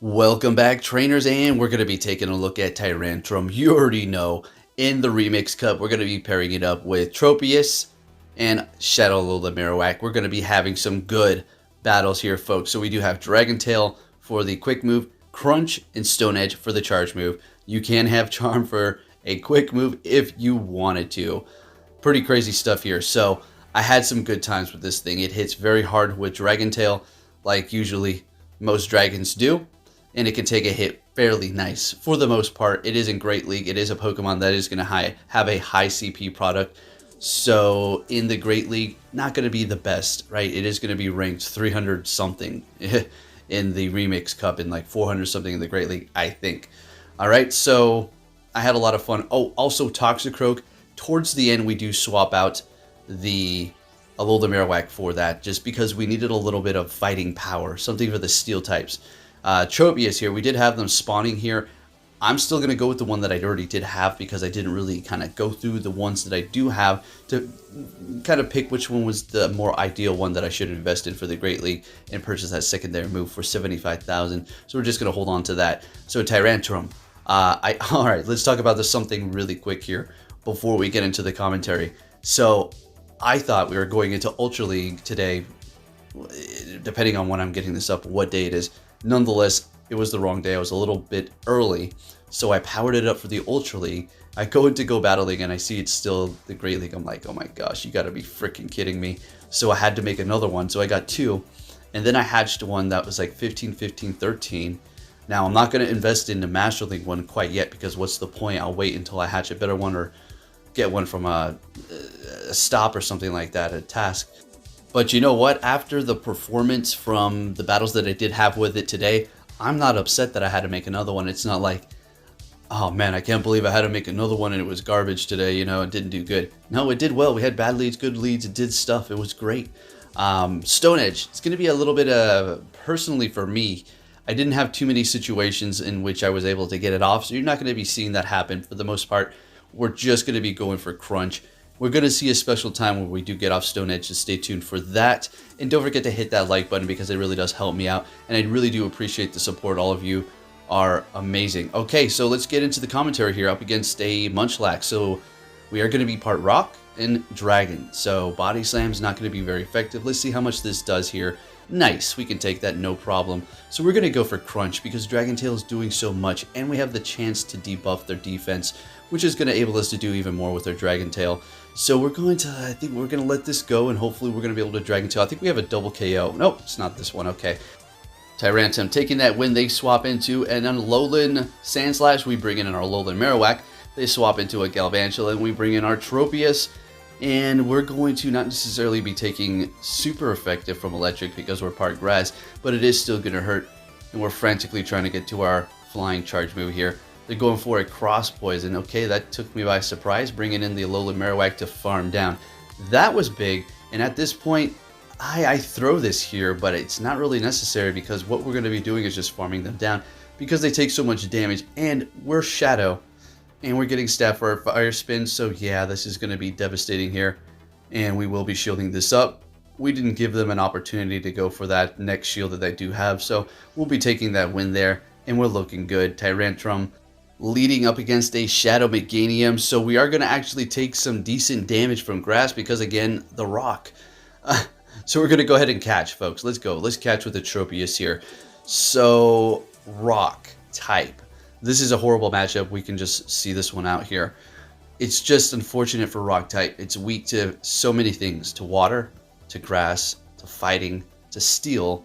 Welcome back, trainers, and we're going to be taking a look at Tyrantrum. You already know, in the Remix Cup, we're going to be pairing it up with Tropius and Shadow Lola Marowak. We're going to be having some good battles here, folks. So we do have Dragon Tail for the quick move, Crunch and Stone Edge for the charge move. You can have Charm for a quick move if you wanted to. Pretty crazy stuff here. So I had some good times with this thing. It hits very hard with Dragon Tail, like usually most dragons do. And it can take a hit fairly nice. For the most part, it is in Great League. It is a Pokemon that is going to have a high CP product. So in the Great League, not going to be the best, right? It is going to be ranked 300 something in the Remix Cup and like 400 something in the Great League, I think. All right, so I had a lot of fun. Oh, also Toxicroak. Towards the end, we do swap out the Alola Marowak for that, just because we needed a little bit of fighting power, something for the steel types. Tropius here, we did have them spawning here. I'm still going to go with the one that I already did have because I didn't really kind of go through the ones that I do have to kind of pick which one was the more ideal one that I should invest in for the Great League and purchase that secondary move for 75,000. So we're just going to hold on to that. So Tyrantrum. All right, let's talk about this something really quick here before we get into the commentary. So I thought we were going into Ultra League today, depending on when I'm getting this up, what day it is. Nonetheless, it was the wrong day. I was a little bit early, so I powered it up for the Ultra League. I go into Go Battle League, and I see it's still the Great League. I'm like, oh my gosh, you gotta be freaking kidding me. So I had to make another one, so I got two. And then I hatched one that was like 15, 15, 13. Now, I'm not going to invest in the Master League one quite yet, because what's the point? I'll wait until I hatch a better one or get one from a stop or something like that, a task. But you know what? After the performance from the battles that I did have with it today, I'm not upset that I had to make another one. It's not like, oh man, I can't believe I had to make another one and it was garbage today, you know, it didn't do good. No, it did well. We had bad leads, good leads, it did stuff. It was great. Stone Edge, it's going to be a little bit, personally for me, I didn't have too many situations in which I was able to get it off, so you're not going to be seeing that happen for the most part. We're just going to be going for Crunch. We're going to see a special time where we do get off Stone Edge, so stay tuned for that. And don't forget to hit that like button because it really does help me out. And I really do appreciate the support. All of you are amazing. Okay, so let's get into the commentary here up against a Munchlax. So we are going to be part Rock and Dragon. So Body Slam is not going to be very effective. Let's see how much this does here. Nice, we can take that, no problem. So we're going to go for Crunch because Dragon Tail is doing so much, and we have the chance to debuff their defense, which is going to enable us to do even more with our Dragon Tail. So we're going to, I think we're going to let this go, and hopefully we're going to be able to Dragon Tail. I think we have a double KO. Nope, it's not this one, okay. Tyrantrum taking that win, they swap into an Alolan Sandslash. We bring in our Alolan Marowak. They swap into a Galvantula, and we bring in our Tropius. And we're going to not necessarily be taking super effective from electric because we're part grass, but it is still going to hurt. And we're frantically trying to get to our flying charge move here. They're going for a cross poison. Okay, that took me by surprise, bringing in the Alola Marowak to farm down. That was big. And at this point, I throw this here, but it's not really necessary because what we're going to be doing is just farming them down because they take so much damage. And we're Shadow. And we're getting staff for our fire spin, so yeah, this is going to be devastating here. And we will be shielding this up. We didn't give them an opportunity to go for that next shield that they do have, so we'll be taking that win there. And we're looking good. Tyrantrum leading up against a Shadow Meganium, so we are going to actually take some decent damage from grass because, again, the rock. So we're going to go ahead and catch, folks. Let's go. Let's catch with the Tropius here. So, rock type. This is a horrible matchup. We can just see this one out here. It's just unfortunate for rock type. It's weak to so many things. To water, to grass, to fighting, to steel.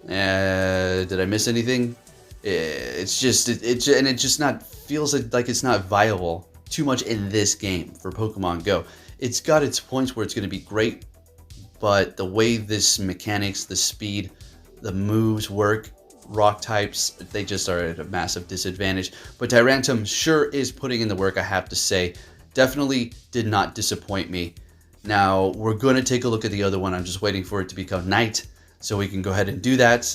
Did I miss anything? It's just, it just not feels like it's not viable too much in this game for Pokemon Go. It's got its points where it's going to be great, but the way this mechanics, the speed, the moves work, rock types, they just are at a massive disadvantage. But Tyrantrum sure is putting in the work, I have to say. Definitely did not disappoint me. Now, we're going to take a look at the other one. I'm just waiting for it to become night so we can go ahead and do that.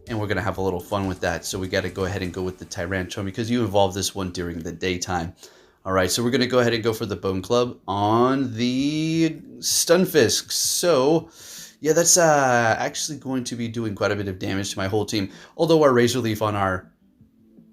And we're going to have a little fun with that. So we got to go ahead and go with the Tyrantrum because you evolved this one during the daytime. All right, so we're going to go ahead and go for the Bone Club on the Stunfisk. So Yeah, that's actually going to be doing quite a bit of damage to my whole team. Although our Razor Leaf on our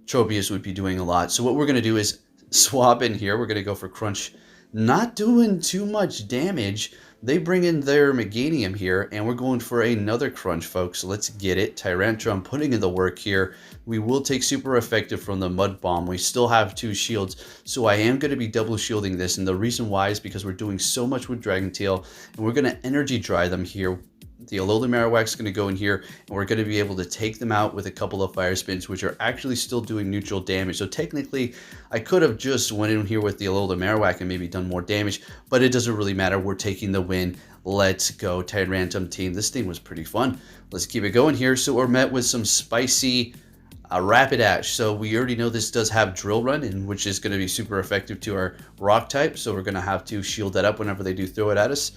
Tropius would be doing a lot. So what we're going to do is swap in here. We're going to go for Crunch. Not doing too much damage. They bring in their Meganium here, and we're going for another Crunch, folks. Let's get it. Tyrantrum putting in the work here. We will take super effective from the Mud Bomb. We still have 2 shields, so I am going to be double shielding this, and the reason why is because we're doing so much with Dragon Tail, and we're going to energy dry them here. The Alola Marowak is going to go in here, and we're going to be able to take them out with a couple of Fire Spins, which are actually still doing neutral damage. So technically, I could have just went in here with the Alola Marowak and maybe done more damage, but it doesn't really matter. We're taking the win. Let's go, Tyrantrum team. This thing was pretty fun. Let's keep it going here. So we're met with some spicy Rapidash. So we already know this does have Drill Run, and which is going to be super effective to our Rock type. So we're going to have to shield that up whenever they do throw it at us.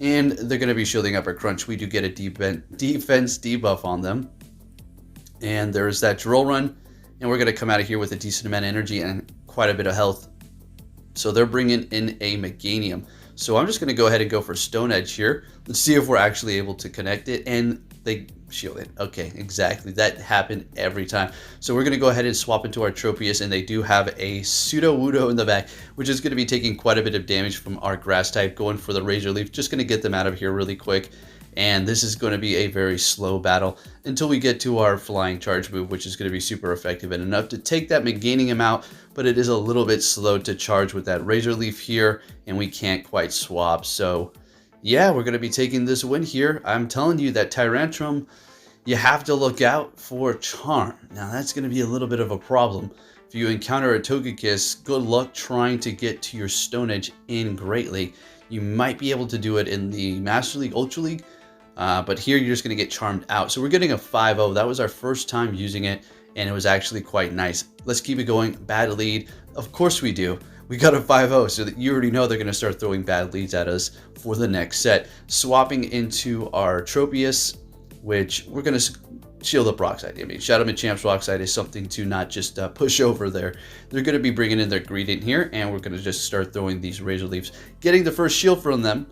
And they're going to be shielding up our Crunch. We do get a defense debuff on them. And there's that Drill Run. And we're going to come out of here with a decent amount of energy and quite a bit of health. So they're bringing in a Meganium. So I'm just going to go ahead and go for Stone Edge here. Let's see if we're actually able to connect it. And they shield it. Okay, exactly. That happened every time. So we're going to go ahead and swap into our Tropius, and they do have a Pseudo-Wudo in the back, which is going to be taking quite a bit of damage from our Grass type, going for the Razor Leaf. Just going to get them out of here really quick. And this is going to be a very slow battle until we get to our Flying Charge move, which is going to be super effective and enough to take that Meganium out, but it is a little bit slow to charge with that Razor Leaf here, and we can't quite swap. So yeah, we're going to be taking this win here. I'm telling you that Tyrantrum, you have to look out for Charm. Now that's going to be a little bit of a problem. If you encounter a Togekiss, good luck trying to get to your Stone Edge in Great League. You might be able to do it in the Master League, Ultra League, but here you're just going to get charmed out. So we're getting a 5-0. That was our first time using it, and it was actually quite nice. Let's keep it going. Bad lead. Of course we do. We got a 5-0, so that you already know they're going to start throwing bad leads at us for the next set. Swapping into our Tropius, which we're going to shield up Rockslide. I mean, Shadow Machamp's Rockslide is something to not just push over there. They're going to be bringing in their Greedent here, and we're going to just start throwing these Razor Leaves. Getting the first shield from them.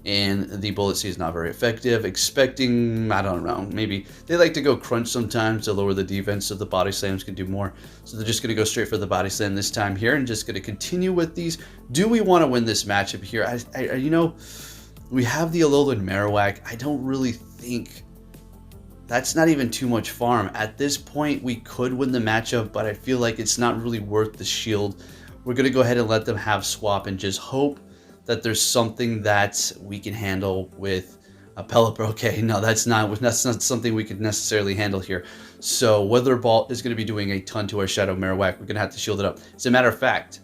And the Bullet Seed is not very effective. Expecting, I don't know, maybe they like to go Crunch sometimes to lower the defense so the Body Slams can do more. So they're just going to go straight for the Body Slam this time here and just going to continue with these. Do we want to win this matchup here? You know, we have the Alolan Marowak. I don't really think that's not even too much farm. At this point, we could win the matchup, but I feel like it's not really worth the shield. We're going to go ahead and let them have swap and just hope that there's something that we can handle with a Pelipper. Okay, no, that's not something we could necessarily handle here. So Weather Ball is going to be doing a ton to our Shadow Marowak. We're going to have to shield it up. As a matter of fact,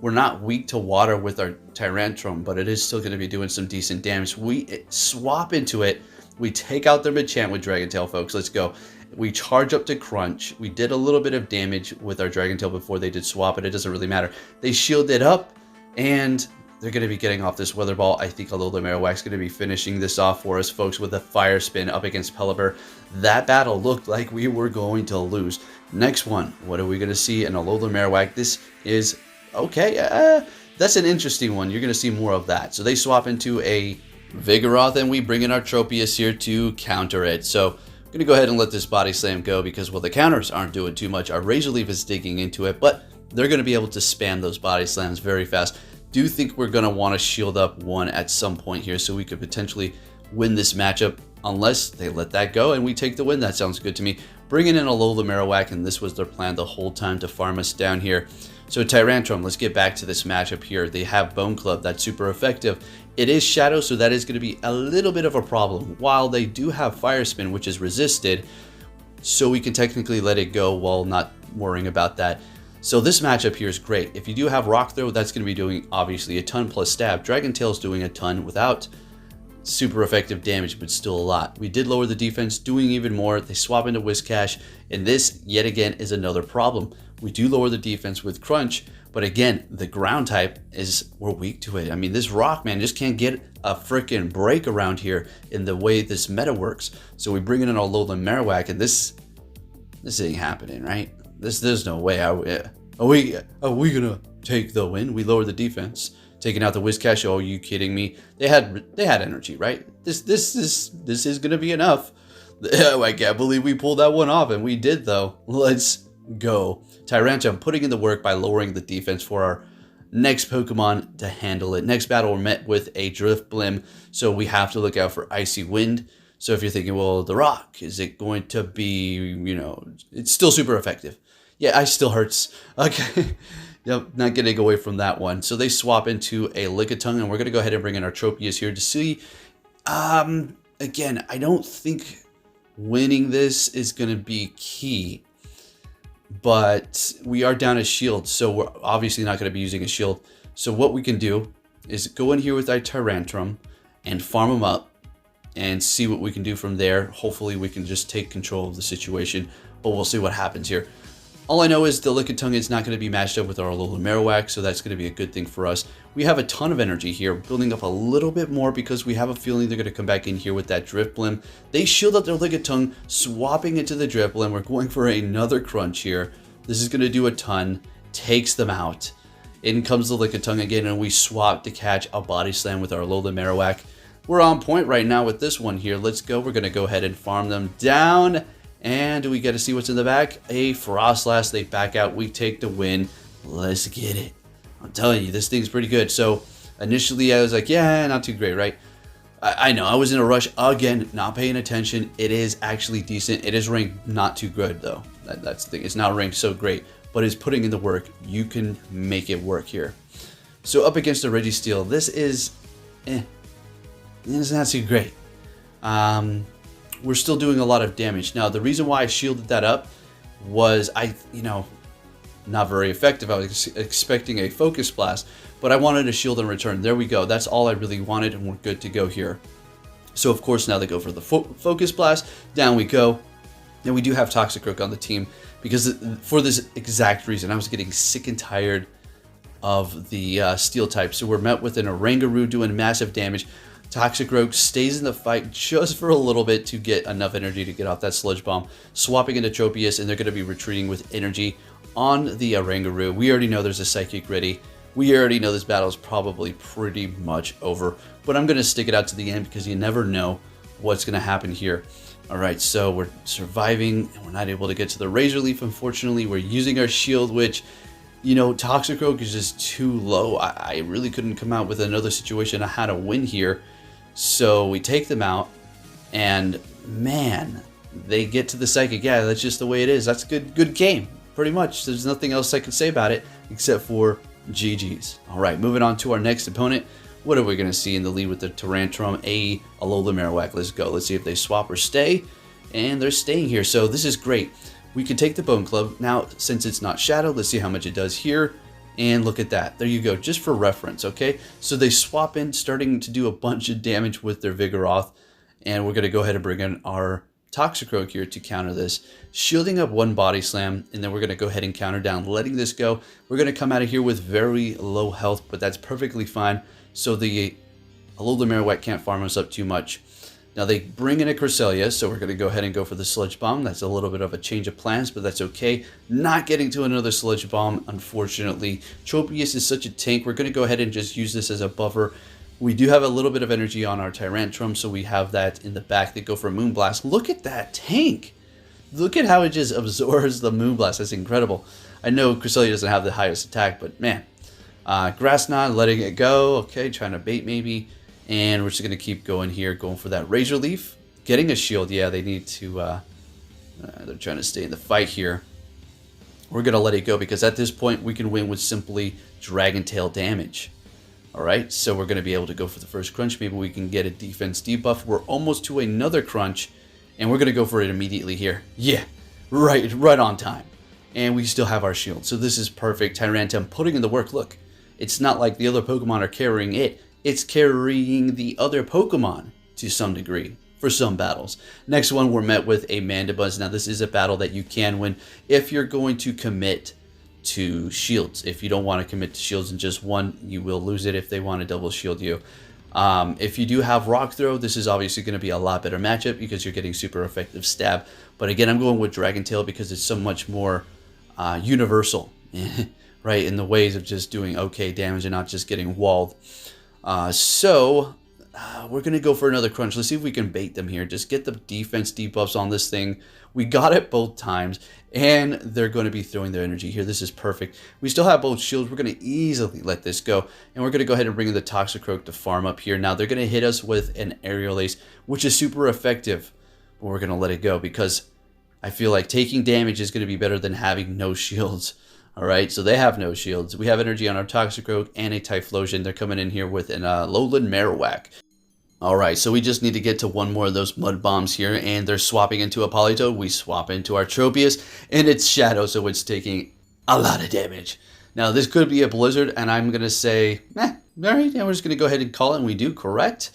we're not weak to water with our Tyrantrum, but it is still going to be doing some decent damage. We swap into it. We take out their Machamp with Dragon Tail, folks. Let's go. We charge up to Crunch. We did a little bit of damage with our Dragon Tail before they did swap, but it doesn't really matter. They shield it up, and they're going to be getting off this Weather Ball. I think Alola Marowak's going to be finishing this off for us, folks, with a Fire Spin up against Pelipper. That battle looked like we were going to lose. Next one, what are we going to see in Alola Marowak? This is, okay, that's an interesting one. You're going to see more of that. So they swap into a Vigoroth, and we bring in our Tropius here to counter it. So I'm going to go ahead and let this Body Slam go because, well, the counters aren't doing too much. Our Razor Leaf is digging into it, but they're going to be able to spam those Body Slams very fast. Do think we're going to want to shield up one at some point here so we could potentially win this matchup unless they let that go and we take the win. That sounds good to me. Bringing in Alola Marowak, and this was their plan the whole time to farm us down here. So Tyrantrum, let's get back to this matchup here. They have Bone Club. That's super effective. It is Shadow, so that is going to be a little bit of a problem. While they do have Fire Spin, which is resisted, so we can technically let it go while not worrying about that. So this matchup here is great. If you do have Rock Throw, that's going to be doing obviously a ton plus stab. Dragon Tail's doing a ton without super effective damage, but still a lot. We did lower the defense, doing even more. They swap into Whiscash, and this yet again is another problem. We do lower the defense with Crunch, but again, the ground type is, we're weak to it. I mean, this Rock, man, just can't get a freaking break around here in the way this meta works. So we bring in an Alola Marowak, and this ain't happening, right? There's no way. Are we gonna take the win? We lower the defense Taking out the Whiscash. Oh, are you kidding me? They had energy, right? This is gonna be enough. I can't believe we pulled that one off, and we did though. Let's go. Tyrantrum putting in the work by lowering the defense for our next Pokemon to handle it. Next battle, we're met with a Drifblim, so we have to look out for Icy Wind. So if you're thinking, well, the Rock, is it going to be, you know, it's still super effective. Yeah, ice still hurts. Okay. Yep, not getting away from that one. So they swap into a Lickitung, and we're going to go ahead and bring in our Tropius here to see. Again, I don't think winning this is going to be key, but we are down a shield, so we're obviously not going to be using a shield. So what we can do is go in here with our Tyrantrum and farm them up and see what we can do from there. Hopefully we can just take control of the situation, but we'll see what happens here. All I know is the Lickitung is not going to be matched up with our Alola Marowak, so that's going to be a good thing for us. We have a ton of energy here, building up a little bit more because we have a feeling they're going to come back in here with that Drifblim. They shield up their Lickitung, swapping into the Drifblim. We're going for another crunch here. This is going to do a ton, takes them out. In comes the Lickitung again, and we swap to catch a Body Slam with our Alola Marowak. We're on point right now with this one here. Let's go. We're going to go ahead and farm them down. And we get to see what's in the back. A Frostlass. They back out. We take the win. Let's get it. I'm telling you, this thing's pretty good. So initially I was like, yeah, not too great, right? I know. I was in a rush. Again, not paying attention. It is actually decent. It is ranked not too good, though. That's the thing. It's not ranked so great. But it's putting in the work. You can make it work here. So up against the Registeel, this is... It's not too great. We're still doing a lot of damage. Now, the reason why I shielded that up was not very effective. I was expecting a Focus Blast, but I wanted a shield in return. There we go. That's all I really wanted, and we're good to go here. So, of course, now they go for the Focus Blast. Down we go. And we do have Toxicroak on the team because for this exact reason, I was getting sick and tired of the Steel type. So we're met with an Oranguru doing massive damage. Toxicroak stays in the fight just for a little bit to get enough energy to get off that Sludge Bomb, swapping into Tropius, and they're going to be retreating with energy on the Oranguru. We already know there's a Psychic ready. We already know this battle is probably pretty much over, but I'm going to stick it out to the end because you never know what's going to happen here. All right, so we're surviving, and we're not able to get to the Razor Leaf, unfortunately. We're using our shield, which... Toxicroak is just too low. I really couldn't come out with another situation I had to win here. So we take them out, and man, they get to the Psychic. Yeah, that's just the way it is. That's a good game, pretty much. There's nothing else I can say about it except for GG's. All right, moving on to our next opponent. What are we going to see in the lead with the Tyrantrum? A Alola Marowak. Let's go. Let's see if they swap or stay. And they're staying here, so this is great. We can take the Bone Club. Now, since it's not shadowed, let's see how much it does here. And look at that. There you go, just for reference, okay? So they swap in, starting to do a bunch of damage with their Vigoroth. And we're going to go ahead and bring in our Toxicroak here to counter this. Shielding up one Body Slam, and then we're going to go ahead and counter down, letting this go. We're going to come out of here with very low health, but that's perfectly fine. So the Alola Marowak can't farm us up too much. Now they bring in a Cresselia, so we're going to go ahead and go for the Sludge Bomb. That's a little bit of a change of plans, but that's okay. Not getting to another Sludge Bomb, unfortunately. Tropius is such a tank. We're going to go ahead and just use this as a buffer. We do have a little bit of energy on our Tyrantrum, so we have that in the back. They go for Moonblast. Look at that tank! Look at how it just absorbs the Moonblast. That's incredible. I know Cresselia doesn't have the highest attack, but man. Grass Knot, letting it go. Okay, trying to bait maybe. And we're just going to keep going here, going for that Razor Leaf. Getting a shield, yeah, they need to... they're trying to stay in the fight here. We're going to let it go because at this point we can win with simply Dragon Tail damage. Alright, so we're going to be able to go for the first crunch. Maybe we can get a defense debuff. We're almost to another crunch, and we're going to go for it immediately here. Yeah, right on time. And we still have our shield, so this is perfect. Tyrantrum putting in the work. Look, it's not like the other Pokemon are carrying it. It's carrying the other Pokemon to some degree for some battles. Next one, we're met with a Mandibuzz. Now, this is a battle that you can win if you're going to commit to shields. If you don't want to commit to shields in just one, you will lose it if they want to double shield you. If you do have Rock Throw, this is obviously going to be a lot better matchup because you're getting super effective stab. But again, I'm going with Dragon Tail because it's so much more universal. right, in the ways of just doing okay damage and not just getting walled. So we're going to go for another crunch. Let's see if we can bait them here. Just get the defense debuffs on this thing. We got it both times, and they're going to be throwing their energy here. This is perfect. We still have both shields. We're going to easily let this go, and we're going to go ahead and bring in the Toxicroak to farm up here. Now, they're going to hit us with an Aerial Ace, which is super effective, but we're going to let it go because I feel like taking damage is going to be better than having no shields. All right, so they have no shields. We have energy on our Toxicroak and a Typhlosion. They're coming in here with an Lowland Marowak. All right, so we just need to get to one more of those mud bombs here, and they're swapping into a Politoed. We swap into our Tropius, and it's Shadow, so it's taking a lot of damage. Now, this could be a Blizzard, and I'm going to say, all right, yeah, we're just going to go ahead and call it, and we do, correct.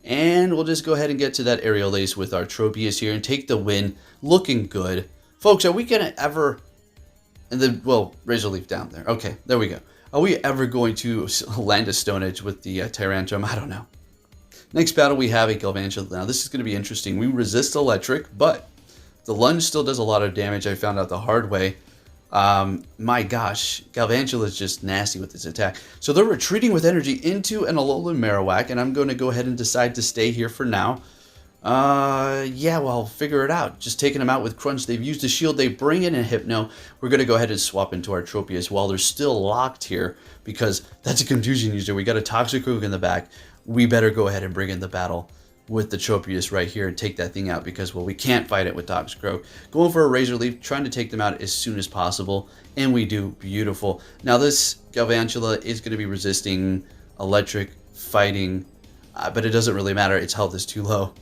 And we'll just go ahead and get to that Aerial Ace with our Tropius here and take the win. Looking good. Folks, are we going to ever... And then, well, Razor Leaf down there. Okay, there we go. Are we ever going to land a Stone Edge with the Tyrantrum? I don't know. Next battle, we have a Galvantula. Now, this is going to be interesting. We resist electric, but the lunge still does a lot of damage. I found out the hard way. My gosh, Galvantula is just nasty with its attack. So they're retreating with energy into an Alolan Marowak, and I'm going to go ahead and decide to stay here for now. Yeah, well, figure it out. Just taking them out with Crunch. They've used a shield. They bring in a Hypno. We're going to go ahead and swap into our Tropius while they're still locked here because that's a confusion user. We got a Toxicroak in the back. We better go ahead and bring in the battle with the Tropius right here and take that thing out because, well, we can't fight it with Toxicroak. Going for a Razor Leaf, trying to take them out as soon as possible, and we do. Beautiful. Now, this Galvantula is going to be resisting electric, fighting, but it doesn't really matter. Its health is too low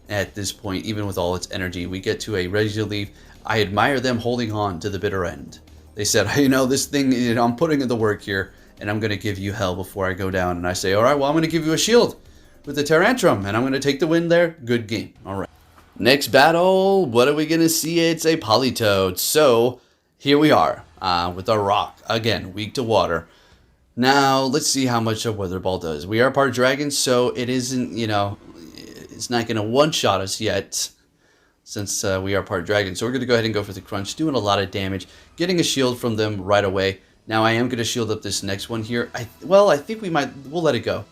at this point, even with all its energy. We get to a Razor Leaf. I admire them holding on to the bitter end. They said, you know, this thing, you know, I'm putting in the work here, and I'm going to give you hell before I go down. And I say, all right, well, I'm going to give you a shield with the Tyrantrum, and I'm going to take the win there. Good game. All right. Next battle, what are we going to see? It's a Politoed. So here we are with our rock. Again, weak to water. Now, let's see how much a Weather Ball does. We are part dragon, so it isn't, you know, it's not going to one-shot us yet since we are part dragon. So we're going to go ahead and go for the Crunch, doing a lot of damage, getting a shield from them right away. Now, I am going to shield up this next one here. I think we'll let it go.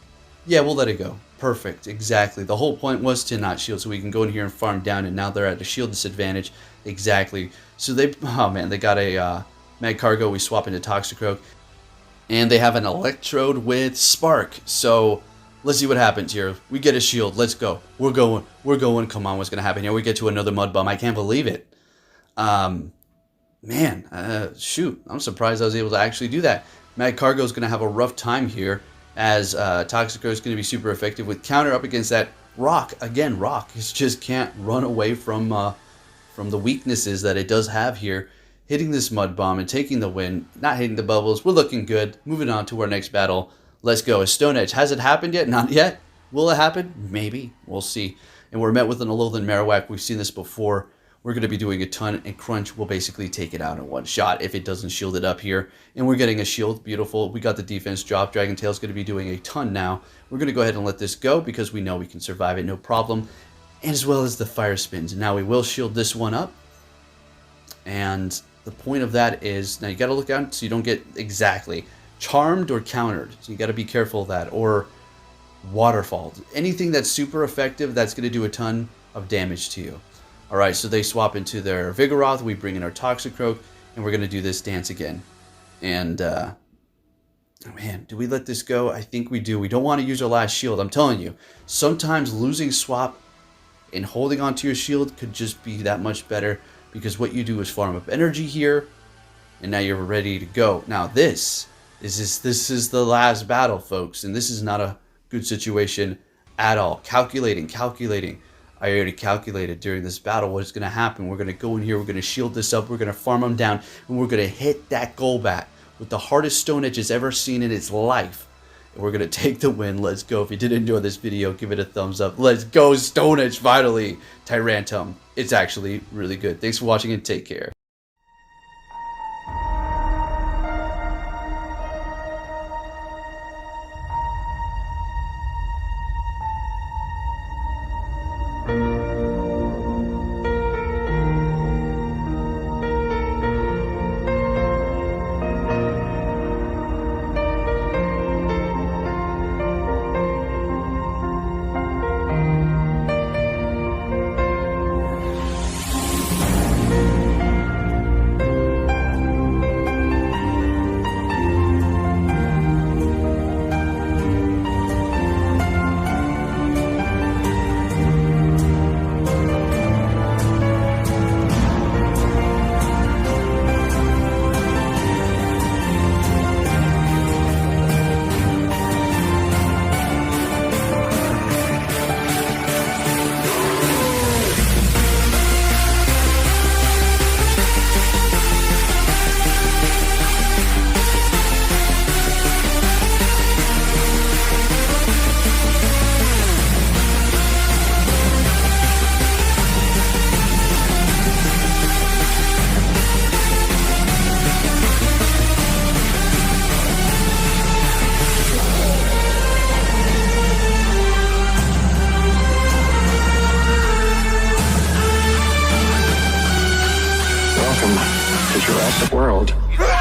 Yeah, we'll let it go. Perfect, exactly. The whole point was to not shield, so we can go in here and farm down, and now they're at a shield disadvantage. Exactly. So they got a Mag Cargo. We swap into Toxicroak, and they have an Electrode with Spark. So let's see what happens here. We get a shield. Let's go. We're going. Come on, what's going to happen here? We get to another Mud Bomb. I can't believe it. Man, shoot. I'm surprised I was able to actually do that. Mag Cargo is going to have a rough time here as Toxicroak is going to be super effective with counter up against that Rock. Again, Rock just can't run away from the weaknesses that it does have here. Hitting this Mud Bomb and taking the win. Not hitting the bubbles. We're looking good. Moving on to our next battle. Let's go. A Stone Edge. Has it happened yet? Not yet. Will it happen? Maybe. We'll see. And we're met with an Alolan Marowak. We've seen this before. We're going to be doing a ton, and Crunch will basically take it out in one shot if it doesn't shield it up here. And we're getting a shield. Beautiful. We got the defense drop. Dragon Tail's going to be doing a ton now. We're going to go ahead and let this go because we know we can survive it, no problem. And as well as the Fire Spins. Now we will shield this one up. And the point of that is, now you got to look out so you don't get exactly charmed or countered. So you got to be careful of that. Or Waterfall. Anything that's super effective, that's going to do a ton of damage to you. Alright, so they swap into their Vigoroth, we bring in our Toxicroak, and we're going to do this dance again. And, oh man, do we let this go? I think we do. We don't want to use our last shield, I'm telling you. Sometimes losing swap and holding onto your shield could just be that much better, because what you do is farm up energy here, and now you're ready to go. Now this is the last battle, folks, and this is not a good situation at all. Calculating. I already calculated during this battle what's going to happen. We're going to go in here, we're going to shield this up, we're going to farm them down, and we're going to hit that Golbat with the hardest Stone Edge it's ever seen in its life. And we're going to take the win. Let's go. If you did enjoy this video, give it a thumbs up. Let's go, Stone Edge, finally. Tyrantrum. It's actually really good. Thanks for watching and take care. Welcome to Jurassic World.